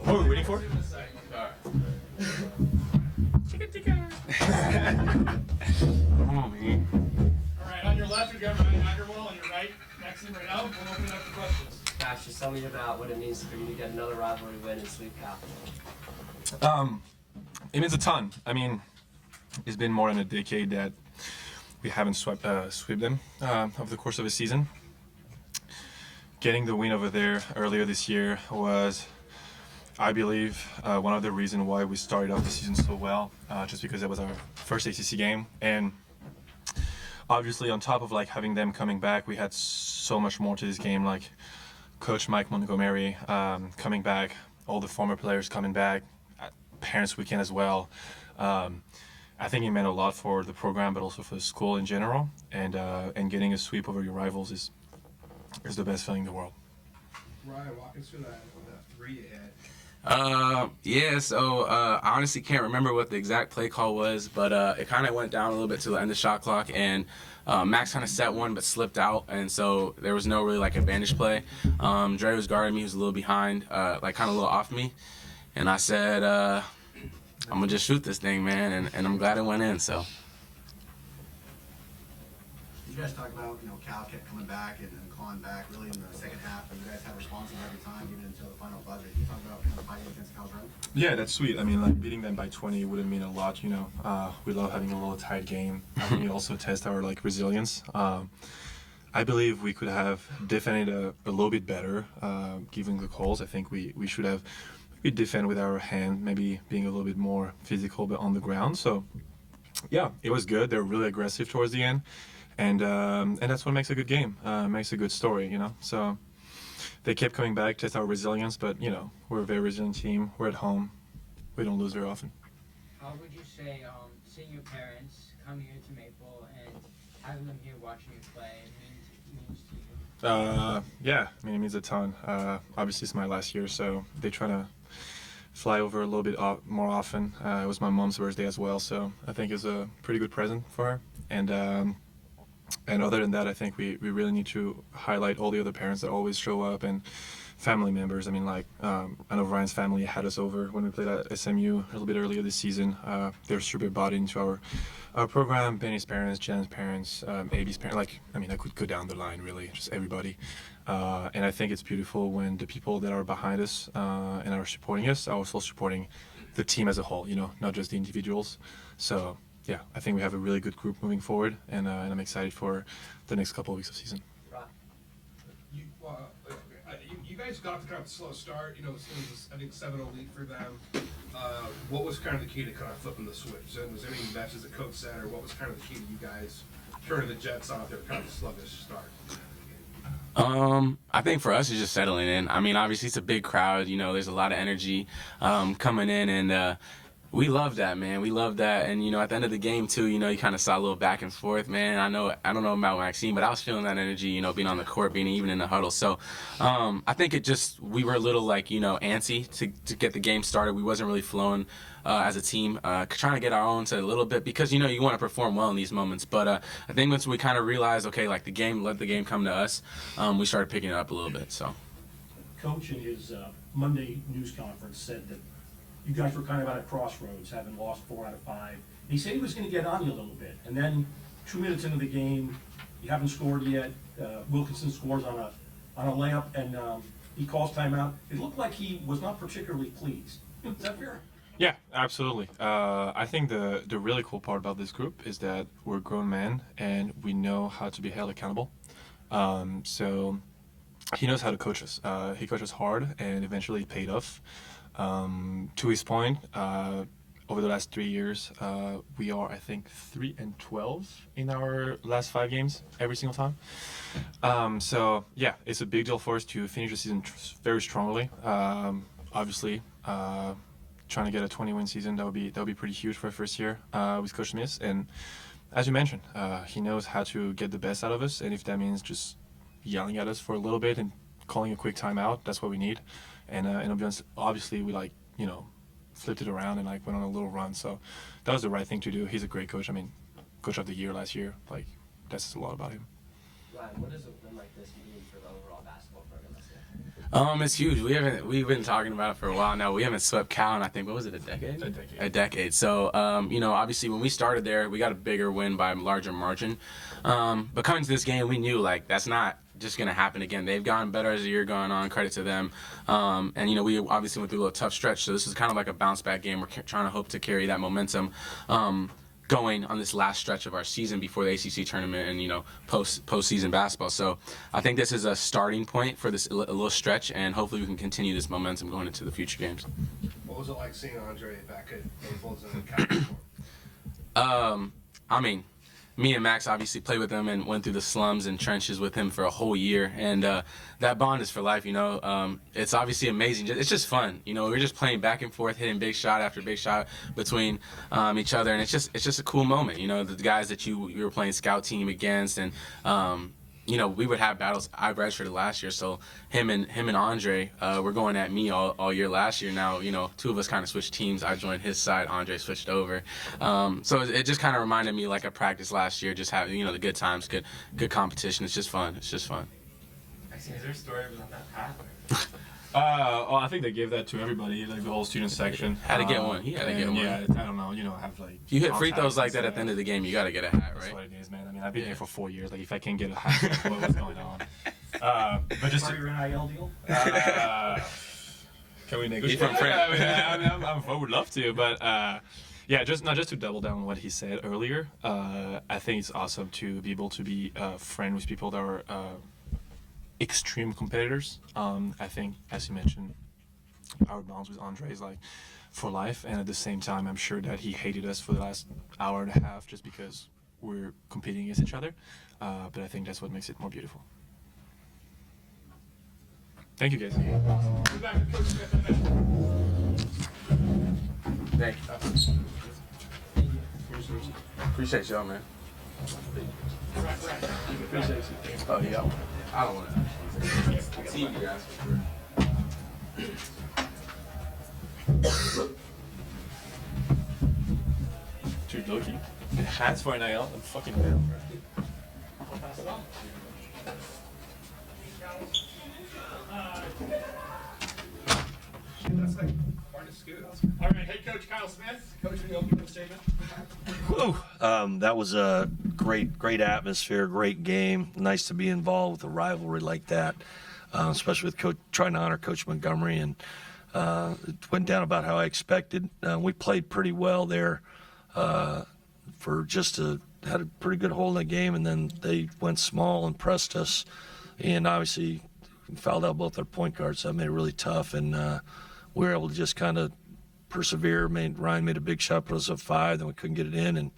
What are we waiting for? Come on, man. All right, on your left, we've got Ryan Agarwal. On your right, Maxime Raynaud. We'll open it up to questions. Max, just tell me about what it means for you to get another rivalry win and sweep Cal. It means a ton. I mean, it's been more than a decade that we haven't swept them over the course of a season. Getting the win over there earlier this year was, I believe, one of the reasons why we started off the season so well, just because it was our first ACC game. And obviously on top of like having them coming back, we had so much more to this game, like Coach Mike Montgomery coming back, all the former players coming back, Parents Weekend as well. I think it meant a lot for the program, but also for the school in general. And getting a sweep over your rivals is the best feeling in the world. Ryan, walk us through that 3 you had. Yeah, so I honestly can't remember what the exact play call was, but it kind of went down a little bit to the end of shot clock, and Max kind of set one but slipped out, and so there was no really like advantage play. Dre was guarding me, he was a little behind, like kind of a little off me, and I said, I'm gonna just shoot this thing, man, and I'm glad it went in. So. You guys talk about, Cal kept coming back and clawing back really in the second half, and you guys had responses every time, even until the final buzzer. Can you talk about kind of fighting against Cal's run? Yeah, that's sweet. I mean, like beating them by 20 wouldn't mean a lot, We love having a little tight game. I think it also tests our like resilience. I believe we could have defended a little bit better, given the calls. I think we should have defend with our hand, maybe being a little bit more physical, but on the ground. So, yeah, it was good. They're really aggressive towards the end. And that's what makes a good game, makes a good story, So they kept coming back, test our resilience, but, we're a very resilient team. We're at home. We don't lose very often. How would you say seeing your parents coming here to Maple and having them here watching you play means to you? Yeah, I mean, it means a ton. Obviously, it's my last year, so they try to fly over a little bit more often. It was my mom's birthday as well, so I think it's a pretty good present for her. And other than that, I think we really need to highlight all the other parents that always show up and family members. I mean, like, I know Ryan's family had us over when we played at SMU a little bit earlier this season. They're super bought into our program. Benny's parents, Jen's parents, AB's parents. Like, I mean, I could go down the line, really, just everybody. And I think it's beautiful when the people that are behind us and are supporting us are also supporting the team as a whole, not just the individuals. So, yeah, I think we have a really good group moving forward, and I'm excited for the next couple of weeks of season. You guys got to kind of a slow start. It was I think 7-0 lead for them. What was kind of the key to kind of flipping the switch? Was there any messages the coach said, or what was kind of the key to you guys turning the Jets on after kind of a sluggish start? I think for us it's just settling in. I mean, obviously it's a big crowd. There's a lot of energy coming in, and we love that, man. We love that. And, at the end of the game, too, you kind of saw a little back and forth, man. I don't know about Maxime, but I was feeling that energy, being on the court, being even in the huddle. So I think we were a little, like, antsy to get the game started. We wasn't really flowing as a team, trying to get our own to a little bit because, you want to perform well in these moments. But I think once we kind of realized, okay, like let the game come to us, we started picking it up a little bit. So, Coach in his Monday news conference said that you guys were kind of at a crossroads, having lost 4 out of 5. And he said he was going to get on you a little bit. And then 2 minutes into the game, you haven't scored yet. Wilkinson scores on a layup, and he calls timeout. It looked like he was not particularly pleased. Is that fair? Yeah, absolutely. I think the really cool part about this group is that we're grown men and we know how to be held accountable. So he knows how to coach us. He coaches hard, and eventually it paid off. To his point, over the last 3 years, we are, I think, 3-12 in our last 5 games every single time. So yeah, it's a big deal for us to finish the season very strongly. Obviously, trying to get a 20-win season, that would be pretty huge for our first year with Coach Smith. And as you mentioned, he knows how to get the best out of us, and if that means just yelling at us for a little bit and calling a quick timeout, that's what we need. And I'll be honest, obviously we flipped it around and went on a little run. So that was the right thing to do. He's a great coach. I mean, coach of the year last year. That says a lot about him. Ryan, what does a win like this mean for the overall basketball program this year? It's huge. We've been talking about it for a while now. We haven't swept Cal in, I think, what was it, a decade? A decade. So, obviously when we started there, we got a bigger win by a larger margin. But coming to this game, we knew, like, that's not just going to happen again. They've gotten better as the year gone on, credit to them. We obviously went through a little tough stretch, so this is kind of like a bounce back game. We're trying to hope to carry that momentum going on this last stretch of our season before the ACC tournament and postseason basketball. So I think this is a starting point for this a little stretch, and hopefully we can continue this momentum going into the future games. What was it like seeing Andre back at Naples and Cal? Me and Max obviously played with him and went through the slums and trenches with him for a whole year, and that bond is for life. It's obviously amazing. It's just fun. We're just playing back and forth, hitting big shot after big shot between each other, and it's just a cool moment. The guys that you were playing scout team against, and we would have battles. I redshirted last year, so him and Andre were going at me all year last year. Now, two of us kind of switched teams. I joined his side. Andre switched over. So it just kind of reminded me like a practice last year, just having, the good times, good competition. It's just fun. It's just fun. Maxime, is there a story about that hat? I think they gave that to everybody, like the whole student section. Had to get one. He had to get one. Yeah, I don't know. Have like. If you hit free throws like that at the end of the game, you got to get a hat, That's right? what it is, man. I've been here for 4 years. Like, if I can't get a hat, what's going on? But just. Part of your NIL deal? Can we negotiate? From France. I would love to, but just to double down on what he said earlier. I think it's awesome to be able to be a friend with people that are extreme competitors. I think, as you mentioned, our bonds with Andre is like for life, and at the same time, I'm sure that he hated us for the last hour and a half just because we're competing against each other. But I think that's what makes it more beautiful. Thank you, guys. Thank you. Appreciate y'all, man. Appreciate you. Oh, yeah. I don't want to. See you guys for sure. Dude, Loki. Hats for NIL. I'm fucking down. That's like hard to scoot. All right, head coach Kyle Smith, coaching the opening statement. That was a great atmosphere, great game. Nice to be involved with a rivalry like that, especially with trying to honor Coach Montgomery. And it went down about how I expected. We played pretty well there had a pretty good hold in the game, and then they went small and pressed us. And obviously fouled out both our point guards, so that made it really tough. And we were able to just kind of persevere. Ryan made a big shot, put us up 5, then we couldn't get it in, and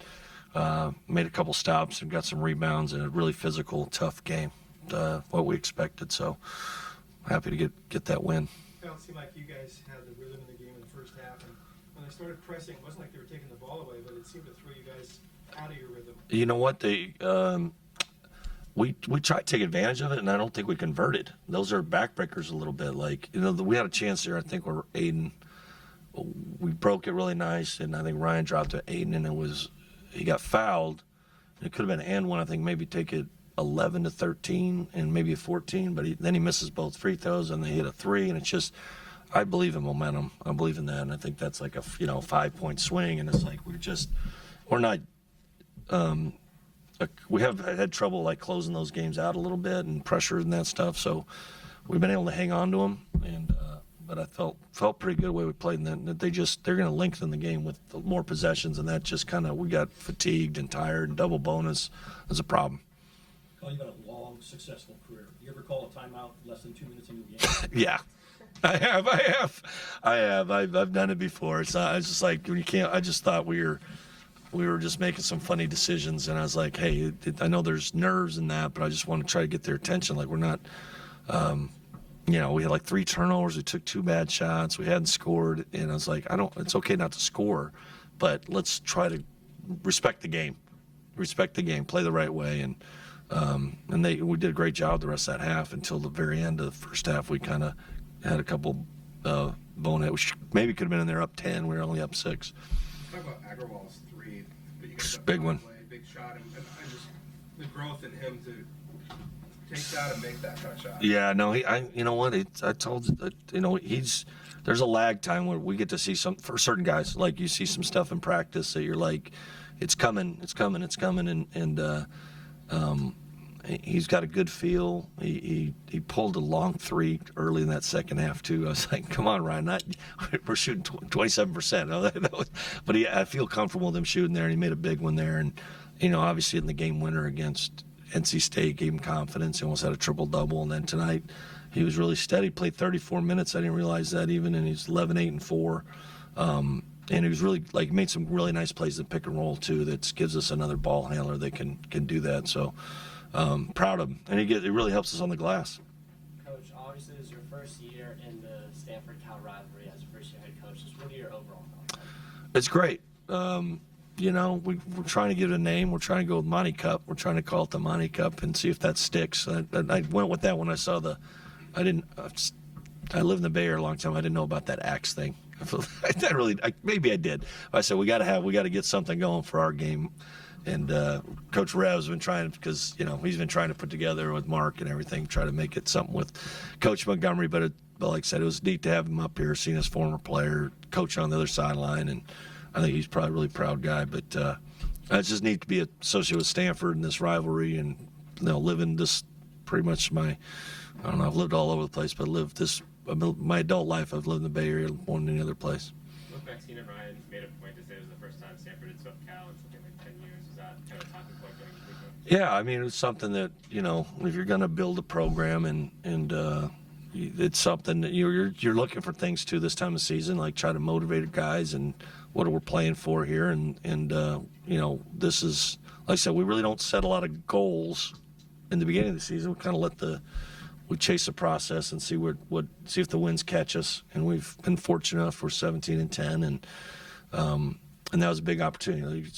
made a couple stops and got some rebounds in a really physical, tough game, what we expected. So happy to get that win. It seemed like you guys had the rhythm in the game in the first half, and when they started pressing, it wasn't like they were taking the ball away, but it seemed to throw you guys out of your rhythm. You know what? We tried to take advantage of it, and I don't think we converted. Those are backbreakers a little bit. Like, we had a chance there. I think where Aiden, we broke it really nice, and I think Ryan dropped to Aiden, and he got fouled. It could have been and one. I think maybe take it 11-13 and maybe a 14, but then he misses both free throws, and they hit a 3, and it's just, I believe in momentum. I believe in that, and I think that's like a 5-point swing, and it's like we're not. We have had trouble like closing those games out a little bit and pressure and that stuff. So we've been able to hang on to them, and but I felt pretty good the way we played. And then they're going to lengthen the game with more possessions, and that just we got fatigued and tired, and double bonus is a problem. Well, you've had a long, successful career. You ever call a timeout less than 2 minutes into the game? Yeah. I have. I've done it before. It's just like when you can't. I just thought we were just making some funny decisions, and I was like, hey, I know there's nerves in that, but I just want to try to get their attention. Like, we're not, we had like 3 turnovers. We took 2 bad shots. We hadn't scored, and I was like, it's okay not to score, but let's try to respect the game, play the right way, and we did a great job the rest of that half until the very end of the first half. We kind of had a couple bonehead, which maybe could have been in there up 10. We were only up 6. Talk about Agarwal's 3, but you guys Big one. Big shot, and just the growth in him take that and make that kind of shot. Yeah, no, you know what? I told you that, you know, there's a lag time where we get to see some, for certain guys, like you see some stuff in practice that you're like, it's coming, and he's got a good feel. He pulled a long three early in that second half too. I was like, come on, Ryan, we're shooting 27%. But I feel comfortable with him shooting there, and he made a big one there. And, you know, obviously in the game winner against NC State gave him confidence. He almost had a triple-double. And then tonight he was really steady, played 34 minutes. I didn't realize that even, and he's 11, 8, and 4. And he was really, like, made some really nice plays in pick and roll too that gives us another ball handler that can do that. So proud of him. And it really helps us on the glass. Coach, obviously this is your first year in the Stanford-Cal rivalry as a first-year head coach. Just what are your overall thoughts? It's great. You know, we're trying to give it a name. We're trying to go with Monty Cup. We're trying to call it the Monty Cup and see if that sticks. I went with that when I saw I lived in the Bay Area a long time. I didn't know about that axe thing. Maybe I did. I said we got to get something going for our game. And Coach Rev's been trying, because, you know, he's been trying to put together with Mark and everything, try to make it something with Coach Montgomery. But like I said, it was neat to have him up here, seeing his former player, coach on the other sideline, and I think he's probably a really proud guy. But it's just neat to be associated with Stanford in this rivalry, and, you know, living this pretty much I've lived all over the place, but my adult life, I've lived in the Bay Area more than any other place. Look, Maxime and Ryan made a point to say it was the first time Stanford had swept Cal in something like 10 years. Is that kind of a talking point during the weekend? Yeah, I mean, it's something that, you know, if you're going to build a program and it's something that you're looking for things too this time of season, like try to motivate guys and what we're playing for here. And you know, this is, like I said, we really don't set a lot of goals in the beginning of the season. We kind of we chase the process and see see if the winds catch us. And we've been fortunate enough. We're 17-10, and that was a big opportunity.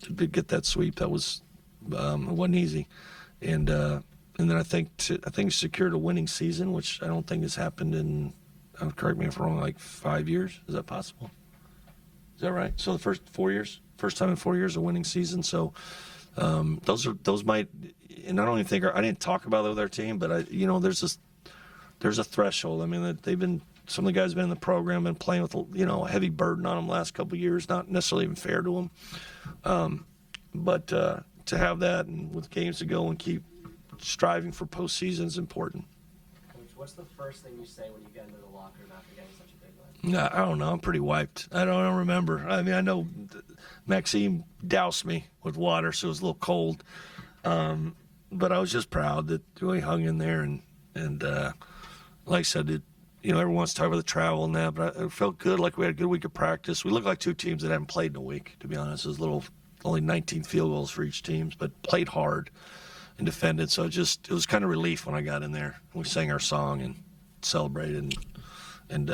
To get that sweep, that was it wasn't easy. And then I think secured a winning season, which I don't think has happened in, correct me if I'm wrong, like 5 years. Is that possible? Is that right? So the first 4 years, first time in 4 years, a winning season. So those might, and I don't even think I didn't talk about it with our team, but you know, there's a threshold. I mean, some of the guys have been in the program and playing with, you know, a heavy burden on them the last couple of years, not necessarily even fair to them. But to have that and with games to go and keep striving for postseason is important. Coach, what's the first thing you say when you get into the locker room after getting such a big win? No, I don't know. I'm pretty wiped. I don't remember. I mean, I know Maxime doused me with water, so it was a little cold. But I was just proud that we hung in there, and like I said, you know, everyone wants to talk about the travel and that, but it felt good. Like we had a good week of practice. We looked like two teams that haven't played in a week, to be honest. It was only 19 field goals for each team, but played hard and defended. So it was kind of relief when I got in there. We sang our song and celebrated, and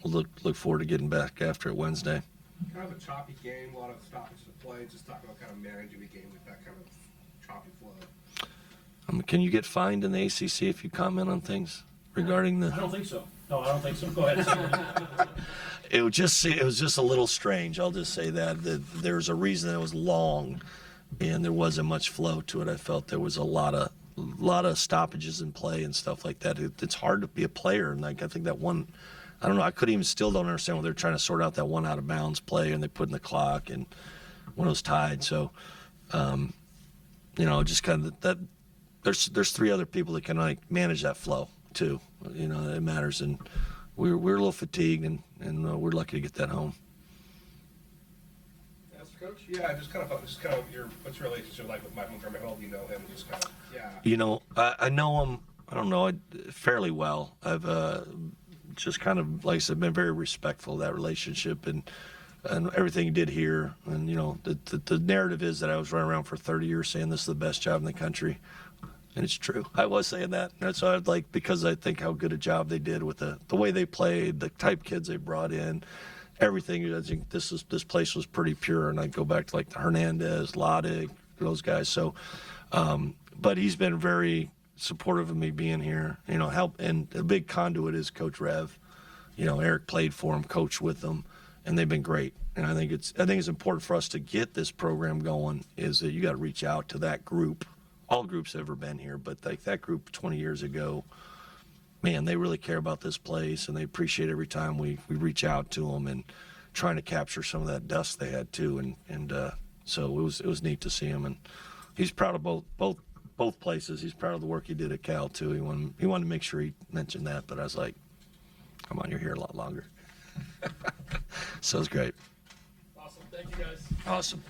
we'll look forward to getting back after it Wednesday. Kind of a choppy game, a lot of stoppages to play. Just talk about kind of managing the game with that kind of choppy flow. Can you get fined in the ACC if you comment on things regarding the? I don't think so. No, I don't think so. Go ahead. It was just a little strange. I'll just say that there's a reason it was long, and there wasn't much flow to it. I felt there was a lot of stoppages in play and stuff like that. It's hard to be a player, and like I think that one, I don't know. I still don't understand why they're trying to sort out that one out of bounds play, and they put in the clock, and when it was tied. So, you know, just kind of that. There's three other people that can like manage that flow too. You know, it matters, and we're a little fatigued, and we're lucky to get that home. Yes, Coach. Yeah, just kind of what's your relationship like with Mike Montgomery? How well do you know him? Just kind of, yeah. You know, I know him. I don't know fairly well. I've just kind of, like I said, been very respectful of that relationship and everything he did here. And you know, the narrative is that I was running around for 30 years saying this is the best job in the country. And it's true. I was saying that. And so I'd like, because I think how good a job they did with the way they played, the type of kids they brought in, everything. I think this place was pretty pure. And I go back to like the Hernandez, Loddig, those guys. So, but he's been very supportive of me being here. You know, help, and a big conduit is Coach Rev. You know, Eric played for him, coached with them, and they've been great. And I think it's important for us to get this program going. Is that you got to reach out to that group all groups have ever been here, but like that group 20 years ago, man, they really care about this place, and they appreciate every time we reach out to them and trying to capture some of that dust they had too, and so it was neat to see him, and he's proud of both places. He's proud of the work he did at Cal too. He wanted to make sure he mentioned that, but I was like, come on, you're here a lot longer. So it was great. Awesome. Thank you guys. Awesome.